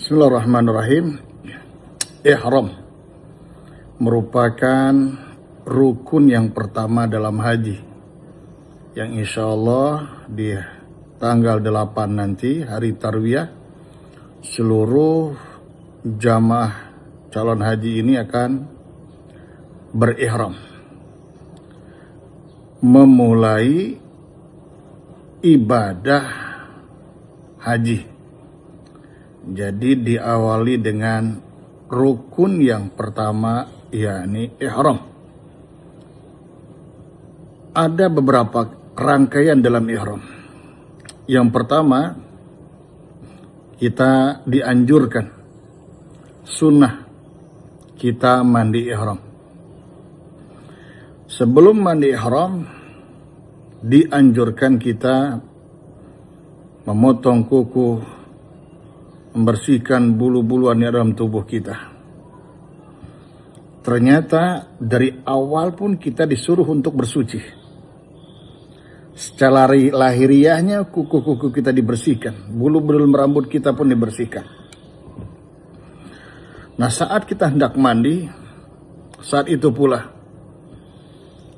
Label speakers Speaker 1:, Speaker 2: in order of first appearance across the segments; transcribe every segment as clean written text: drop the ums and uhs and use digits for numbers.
Speaker 1: Bismillahirrahmanirrahim. Ihram merupakan rukun yang pertama dalam haji, yang insya Allah di tanggal 8 nanti, hari Tarwiyah, seluruh jamaah calon haji ini akan berihram, memulai ibadah haji. Jadi diawali dengan rukun yang pertama, yakni ihram. Ada beberapa rangkaian dalam ihram. Yang pertama, kita dianjurkan sunnah kita mandi ihram. Sebelum mandi ihram, dianjurkan kita memotong kuku, membersihkan bulu-buluan di dalam tubuh kita. Ternyata dari awal pun kita disuruh untuk bersuci. Secara lahiriahnya kuku-kuku kita dibersihkan, bulu-bulu rambut kita pun dibersihkan. Nah, saat kita hendak mandi, saat itu pula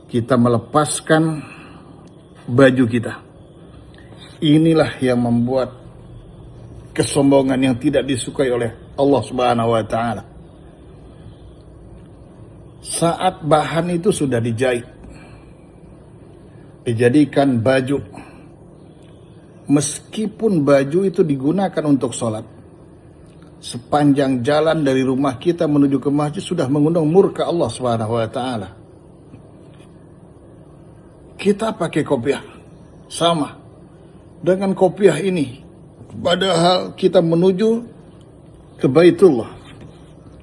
Speaker 1: kita melepaskan baju kita. Inilah yang membuat kesombongan yang tidak disukai oleh Allah Subhanahu wa Ta'ala. Saat bahan itu sudah dijahit, dijadikan baju, meskipun baju itu digunakan untuk sholat, sepanjang jalan dari rumah kita menuju ke masjid sudah mengundang murka Allah Subhanahu wa Ta'ala. Kita pakai kopiah, sama dengan kopiah ini, padahal kita menuju ke Baitullah,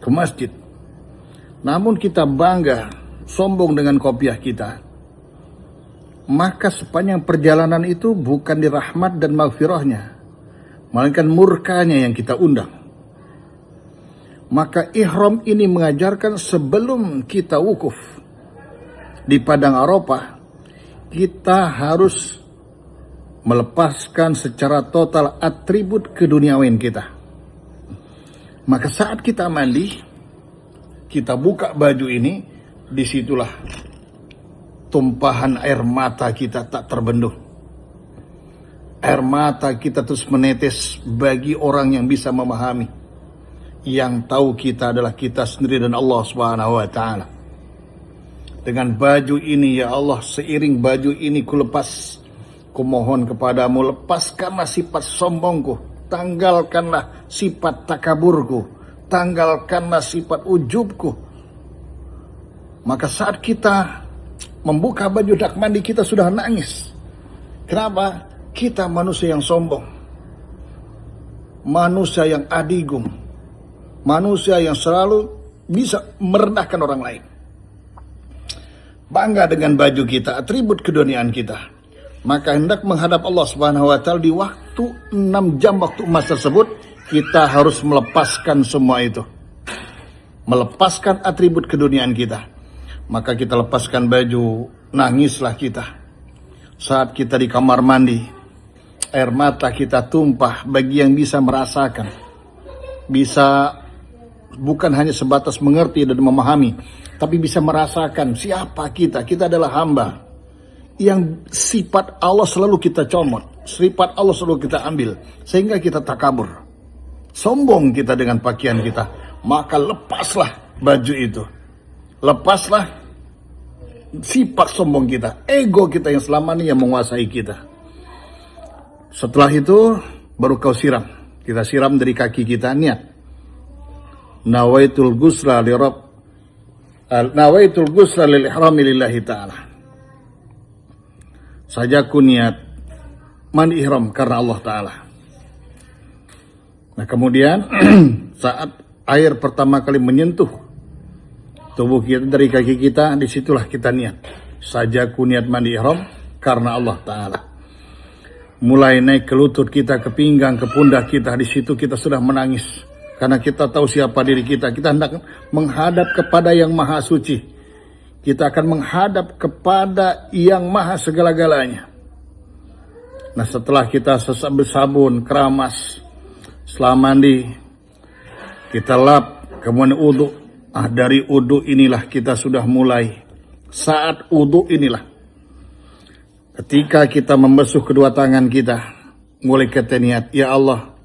Speaker 1: ke masjid. Namun kita bangga, sombong dengan kopiah kita. Maka sepanjang perjalanan itu bukan di rahmat dan maghfirahnya, melainkan murkanya yang kita undang. Maka ihram ini mengajarkan sebelum kita wukuf di Padang Arafah, kita harus melepaskan secara total atribut keduniawian kita. Maka saat kita mandi, kita buka baju ini, disitulah tumpahan air mata kita tak terbendung. Air mata kita terus menetes bagi orang yang bisa memahami. Yang tahu kita adalah kita sendiri dan Allah Subhanahu wa Ta'ala. Dengan baju ini, ya Allah, seiring baju ini kulepas, kumohon kepadamu, lepaskanlah sifat sombongku, tanggalkanlah sifat takaburku, tanggalkanlah sifat ujubku. Maka saat kita membuka baju dak mandi, kita sudah nangis. Kenapa? Kita manusia yang sombong, manusia yang adigung, manusia yang selalu bisa merendahkan orang lain. Bangga dengan baju kita, atribut keduniaan kita. Maka hendak menghadap Allah Subhanahu wa Ta'ala di waktu 6 jam waktu emas tersebut, kita harus melepaskan semua itu. Melepaskan atribut keduniaan kita. Maka kita lepaskan baju, nangislah kita. Saat kita di kamar mandi, air mata kita tumpah. Bagi yang bisa merasakan, bisa bukan hanya sebatas mengerti dan memahami, tapi bisa merasakan siapa kita. Kita adalah hamba yang sifat Allah selalu kita comot, sifat Allah selalu kita ambil, sehingga kita takabur, sombong kita dengan pakaian kita. Maka lepaslah baju itu, lepaslah sifat sombong kita, ego kita yang selama ini yang menguasai kita. Setelah itu baru kau siram, kita siram dari kaki kita, niat nawaitul ghusla li rabb, nawaitul ghusla lil ihrami lillahi ta'ala. Sajaku niat mandi ihram karena Allah Ta'ala. Nah, kemudian saat air pertama kali menyentuh tubuh kita dari kaki kita, disitulah kita niat. Sajaku niat mandi ihram karena Allah Ta'ala. Mulai naik ke lutut kita, ke pinggang, ke pundak kita, di situ kita sudah menangis. Karena kita tahu siapa diri kita. Kita hendak menghadap kepada yang maha suci. Kita akan menghadap kepada yang maha segala-galanya. Nah, setelah kita sabun, keramas, setelah mandi, Kita lap, kemudian wudu. Dari wudu inilah kita sudah mulai. Saat wudu inilah. Ketika kita membasuh kedua tangan kita, mulai kita niat, ya Allah,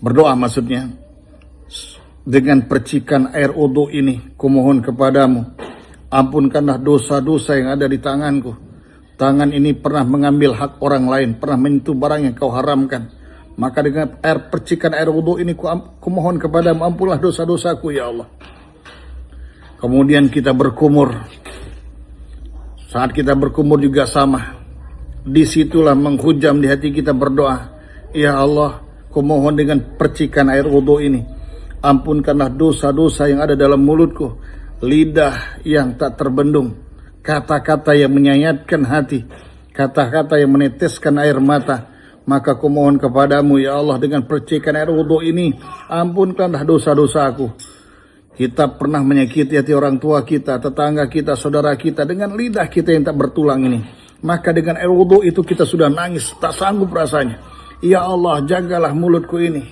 Speaker 1: berdoa maksudnya, dengan percikan air wudu ini, kumohon kepadamu, ampunkanlah dosa-dosa yang ada di tanganku. Tangan ini pernah mengambil hak orang lain, pernah menyentuh barang yang kau haramkan. Maka dengan percikan air wudu ini, kumohon kepadamu, ampunlah dosa-dosaku, ya Allah. Kemudian kita berkumur. Saat kita berkumur juga sama. Disitulah menghujam di hati kita berdoa. Ya Allah, kumohon dengan percikan air wudu ini, ampunkanlah dosa-dosa yang ada dalam mulutku. Lidah yang tak terbendung. Kata-kata yang menyayatkan hati. Kata-kata yang meneteskan air mata. Maka kumohon kepadamu, ya Allah, dengan percikan air wudu ini, ampunkanlah dosa-dosaku. Kita pernah menyakiti hati orang tua kita, tetangga kita, saudara kita dengan lidah kita yang tak bertulang ini. Maka dengan air wudu itu kita sudah nangis, tak sanggup rasanya. Ya Allah, jagalah mulutku ini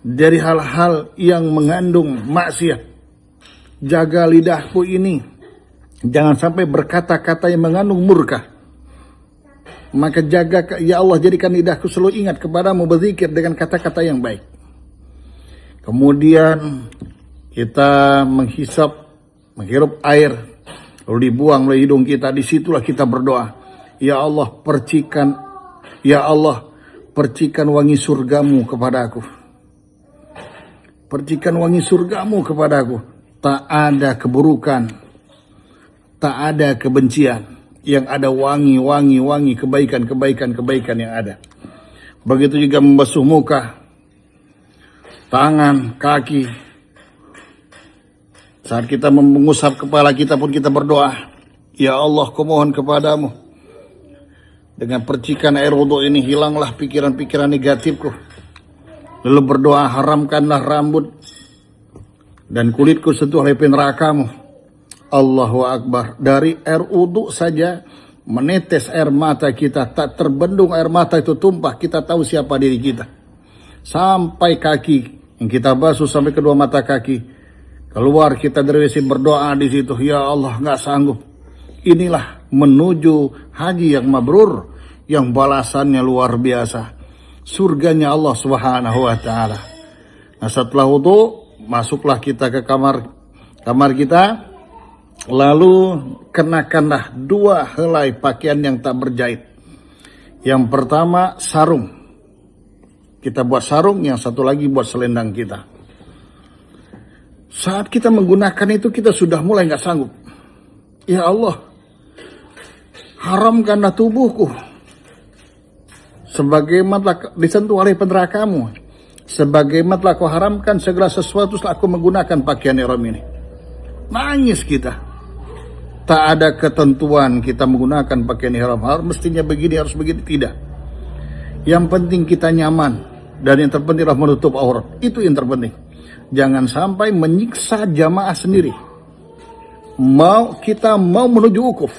Speaker 1: dari hal-hal yang mengandung maksiat. Jaga lidahku ini, jangan sampai berkata-kata yang mengandung murka. Maka jaga, ya Allah, jadikan lidahku selalu ingat kepadamu, berzikir dengan kata-kata yang baik. Kemudian kita menghirup air, lalu dibuang melalui hidung kita. Disitulah kita berdoa, ya Allah, percikan wangi surgamu kepadaku. Percikan wangi surgamu kepadaku. Tak ada keburukan, tak ada kebencian. Yang ada wangi, kebaikan yang ada. Begitu juga membasuh muka, tangan, kaki. Saat kita mengusap kepala kita pun kita berdoa, ya Allah, kumohon kepadamu, dengan percikan air wudu ini hilanglah pikiran-pikiran negatifku. Lalu berdoa, haramkanlah rambut dan kulitku sentuh lepen nerakamu. Allahu Akbar. Dari air wudu saja menetes air mata kita, tak terbendung air mata itu tumpah. Kita tahu siapa diri kita. Sampai kaki yang kita basuh, sampai kedua mata kaki. Keluar kita dari WC berdoa di situ, ya Allah, nggak sanggup. Inilah menuju haji yang mabrur, yang balasannya luar biasa. Surganya Allah Subhanahu wa taala. Nah, setelah wudu, masuklah kita ke kamar kita. Lalu kenakanlah 2 helai pakaian yang tak berjahit. Yang pertama sarung. Kita buat sarung, yang satu lagi buat selendang kita. Saat kita menggunakan itu kita sudah mulai gak sanggup. Ya Allah, haramkanlah tubuhku sebagaimana disentuh oleh nerakamu. Sebagaimana telah kau haramkan segala sesuatu setelah aku menggunakan pakaian ihram ini. Nangis kita. Tak ada ketentuan kita menggunakan pakaian ihram, mestinya begini, harus begini, tidak. Yang penting kita nyaman, dan yang terpenting adalah menutup aurat. Itu yang terpenting. Jangan sampai menyiksa jamaah sendiri. Kita mau menuju wukuf,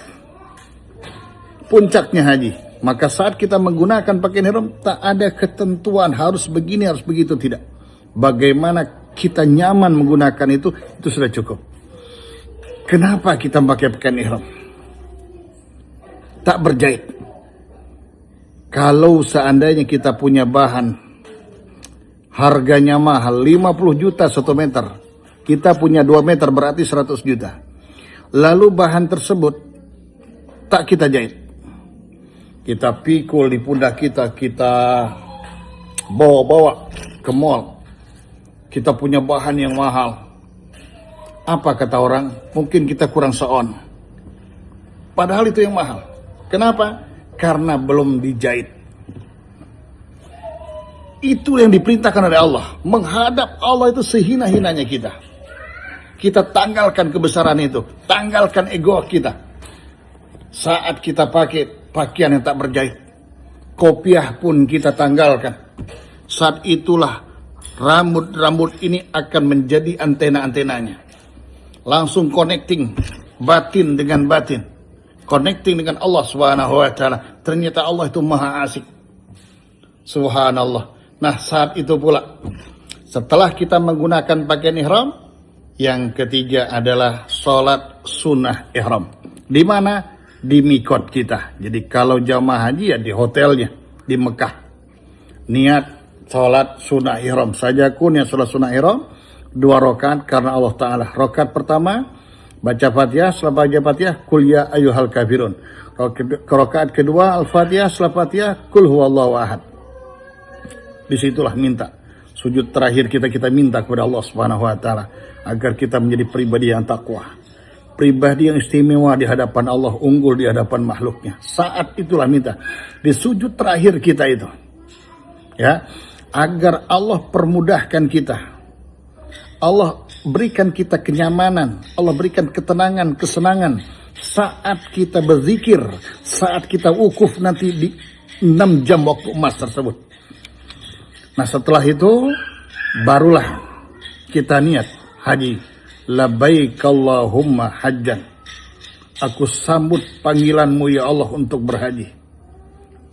Speaker 1: puncaknya haji. Maka saat kita menggunakan pakaian ihram, tak ada ketentuan harus begini, harus begitu, tidak. Bagaimana kita nyaman menggunakan itu sudah cukup. Kenapa kita pakai pakaian ihram? Tak berjahit. Kalau seandainya kita punya bahan, harganya mahal, 50 juta 1 meter. Kita punya 2 meter, berarti 100 juta. Lalu bahan tersebut tak kita jahit. Kita pikul di pundak kita bawa ke mall. Kita punya bahan yang mahal. Apa kata orang? Mungkin kita kurang seon. Padahal itu yang mahal. Kenapa? Karena belum dijahit. Itu yang diperintahkan oleh Allah. Menghadap Allah itu sehina-hinanya kita. Kita tanggalkan kebesaran itu. Tanggalkan ego kita. Saat kita pakai pakaian yang tak berjahit, kopiah pun kita tanggalkan. Saat itulah rambut-rambut ini akan menjadi antena-antenanya. Langsung connecting batin dengan batin. Connecting dengan Allah Subhanahu wa taala. Ternyata Allah itu maha asik. Subhanallah. Nah, saat itu pula Setelah kita menggunakan pakaian ihram, yang ketiga adalah sholat sunnah ihram. Di mana? Di mikot kita. Jadi kalau jamaah haji ya di hotelnya, di Mekah. Niat sholat sunnah ihram. Sajakun yang sholat sunnah ihram, 2 rakaat karena Allah Ta'ala. Rakaat pertama, baca Fatihah, setelah baca Fatihah, kul ya ayyuhal kafirun. Rakaat kedua, Al-Fatihah, setelah Fatihah, kul huwallahu ahad. Disitulah minta. Sujud terakhir kita minta kepada Allah Subhanahu wa taala agar kita menjadi pribadi yang takwa. Pribadi yang istimewa di hadapan Allah, unggul di hadapan makhluknya. Saat itulah minta. Di sujud terakhir kita itu. Ya, agar Allah permudahkan kita. Allah berikan kita kenyamanan, Allah berikan ketenangan, kesenangan saat kita berzikir, saat kita wukuf nanti di 6 jam waktu emas tersebut. Nah setelah itu barulah kita niat haji. Labbaik Allahumma hajjan. Aku sambut panggilanmu ya Allah untuk berhaji.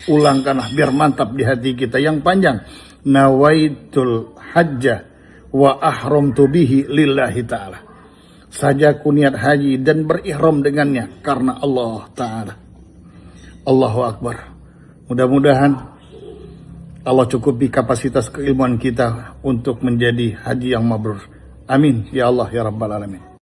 Speaker 1: Ulangkanlah biar mantap di hati kita yang panjang. Nawaitul hajja wa ahramtu bihi lillahi ta'ala. Saja ku niat haji dan berihram dengannya karena Allah Ta'ala. Allahu Akbar. Mudah-mudahan Allah cukupi kapasitas keilmuan kita untuk menjadi haji yang mabrur. Amin. Ya Allah, ya Rabbal Alamin.